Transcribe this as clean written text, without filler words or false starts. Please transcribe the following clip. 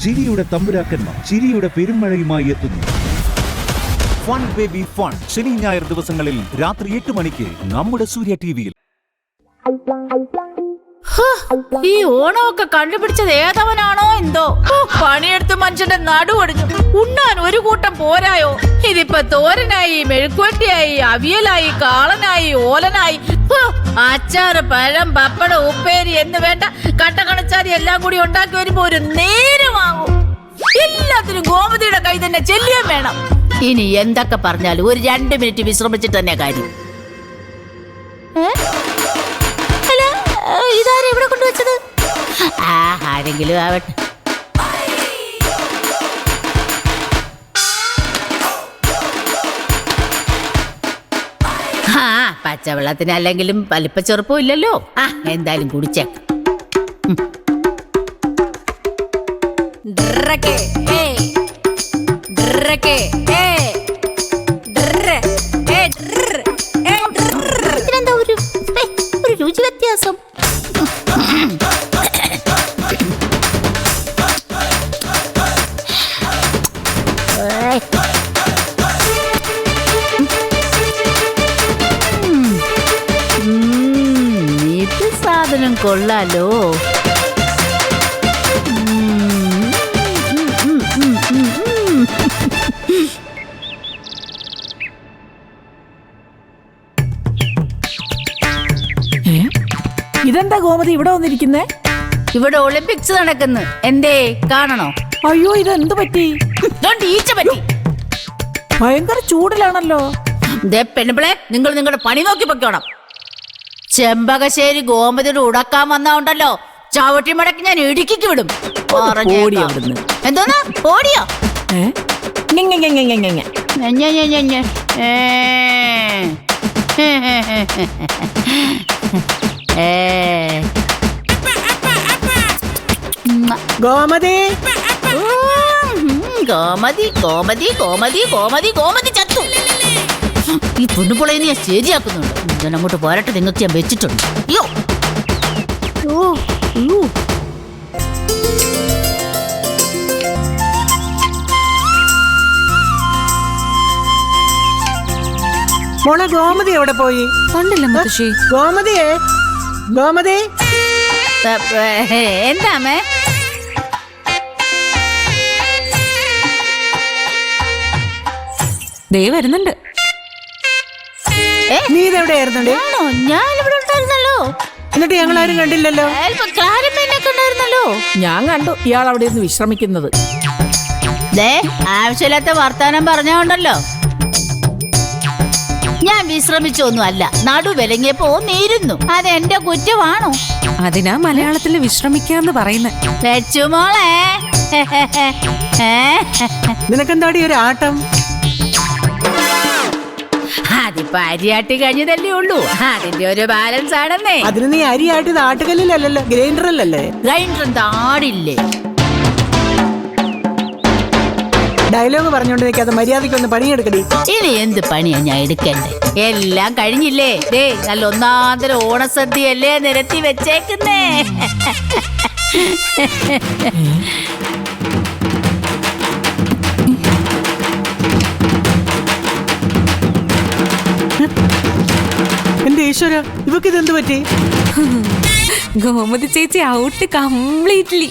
ചിരിയുടെ തമ്പുരാക്കന്മാർ ചിരിയുടെ പെരുമഴയുമായി എത്തുന്നു. ഫൺ ബേബി ഫൺ ശനി ഞായർ ദിവസങ്ങളിൽ രാത്രി 8 മണിക്ക് നമ്മുടെ സൂര്യ ടിവിയിൽ. ഈ ഓണമൊക്കെ കണ്ടുപിടിച്ചത് ഏതവനാണോ എന്തോ. പണിയെടുത്ത് മനുഷ്യന്റെ നടുവടിഞ്ഞു. ഉണ്ണാൻ ഒരു കൂട്ടം പോരായോ? ഇതിപ്പോ തോരനായി, മെഴുക്കുവട്ടിയായി, അവിയലായി, കാളനായി, ഓലനായി, അച്ചാറ്, പഴം, പപ്പടം, ഉപ്പേരി എന്ന് വേണ്ട കട്ടക്കണച്ചാരി എല്ലാം കൂടി ഉണ്ടാക്കി വരുമ്പോ ഒരു നേരമാകും. എല്ലാത്തിനും ഗോമതിയുടെ കൈ തന്നെ ചെല്ലിയും വേണം. ഇനി എന്തൊക്കെ പറഞ്ഞാലും ഒരു 2 മിനിറ്റ് വിശ്രമിച്ചിട്ട് തന്നെ കാര്യം. ഇതാരും എവിടെ കൊണ്ടുവച്ചത്? ആരെങ്കിലും ആവട്ടെ. പച്ചവെള്ളത്തിന് അല്ലെങ്കിലും വലിപ്പ ചെറുപ്പം ഇല്ലല്ലോ. എന്തായാലും കുടിച്ചേക്കാം. ഇതിനെന്താ ഒരു രുചി വ്യത്യാസം? ഇത് സാധനം കൊള്ളാലോ. ഇതെന്താ ഗോമതി ഇവിടെ വന്നിരിക്കുന്നേ? ഇവിടെ ഒളിമ്പിക്സ് നടക്കുന്നു. എന്തേ കാണണോ? അയ്യോ, ഇതെന്ത് പറ്റി? ഈച്ച പറ്റി. ഭയങ്കര ചൂടിലാണല്ലോ. പെണ്ണുപിളെ, നിങ്ങൾ നിങ്ങളുടെ പണി നോക്കി പൊക്കോണം. ചെമ്പകശ്ശേരി ഗോമതിയുടെ ഉടക്കാൻ വന്നോണ്ടല്ലോ ചവിട്ടി മടക്കി ഞാൻ ഇടുക്കിക്ക് വിടും. എന്തോന്നാ ഓടിയോ? ഗോമതി ഗോമതി ഗോമതി ഗോമതി ഗോമതി ഗോമതി ചത്തു. ഈ പെണ്ണുപിളയെ ഞാൻ ശരിയാക്കുന്നുണ്ട്. ഞാൻ അങ്ങോട്ട് പോരട്ടെ, നിങ്ങൾക്ക് ഞാൻ വെച്ചിട്ടുണ്ട്. അയ്യോ മോളെ, ഗോമതി എവിടെ പോയി? കണ്ടില്ല മുത്തശ്ശി. ഗോമതിയെ, ഗോമതി. എന്താമേ? ദേ വരുന്നുണ്ട്. നീ ഇതെവിടെയായിരുന്നേ? ഞാൻ ഇവിടെ ഉണ്ടായിരുന്നല്ലോ. എന്നിട്ട് ഞങ്ങളാരും കണ്ടില്ലല്ലോ. ഞാൻ കണ്ടു ഇയാൾ അവിടെ ഇരുന്ന് വിശ്രമിക്കുന്നത്. ആവശ്യമില്ലാത്ത വർത്താനം പറഞ്ഞോണ്ടല്ലോ. ഞാൻ വിശ്രമിച്ചൊന്നും അല്ല, നടു വിലങ്ങിയപ്പോ നീരുന്നു. അതെന്റെ കുറ്റമാണോ? അതിനാ മലയാളത്തിൽ വിശ്രമിക്കാന്ന് പറയുന്നത്. ലച്ചുമോളെ, നിനക്കെന്താടി ഒരു ആട്ടം? അതിപ്പോ അരിയാട്ടി കഴിഞ്ഞതല്ലേ ഉള്ളൂ. അതിന്റെ ഒരു ബാലൻസ് ആണെന്നേ. അതിന് നീ അരിയാട്ടിയത് ആട്ടുകല്ലിലല്ലോ, ഗ്രൈൻഡറിലല്ലേ? ഗ്രൈൻഡർ താടില്ലേ? ഡയലോഗ് പറഞ്ഞോണ്ട് നിൽക്കാതെ മര്യാദയ്ക്കൊന്ന് പണിയെടുക്കടി. ഇനി എന്ത് പണിയാ ഞാൻ എടുക്കണ്ടേ? എല്ലാം കഴിഞ്ഞില്ലേ? ദേ നല്ല ഒന്നാന്തര ഓണസദ്യയല്ലേ നിരത്തി വെച്ചേക്കുന്നേ. എന്റെ ഈശ്വര, ഇവക്ക് ഇതെന്ത് പറ്റി? ഗോമതി ചേച്ചി ഔട്ട് കംപ്ലീറ്റ്ലി.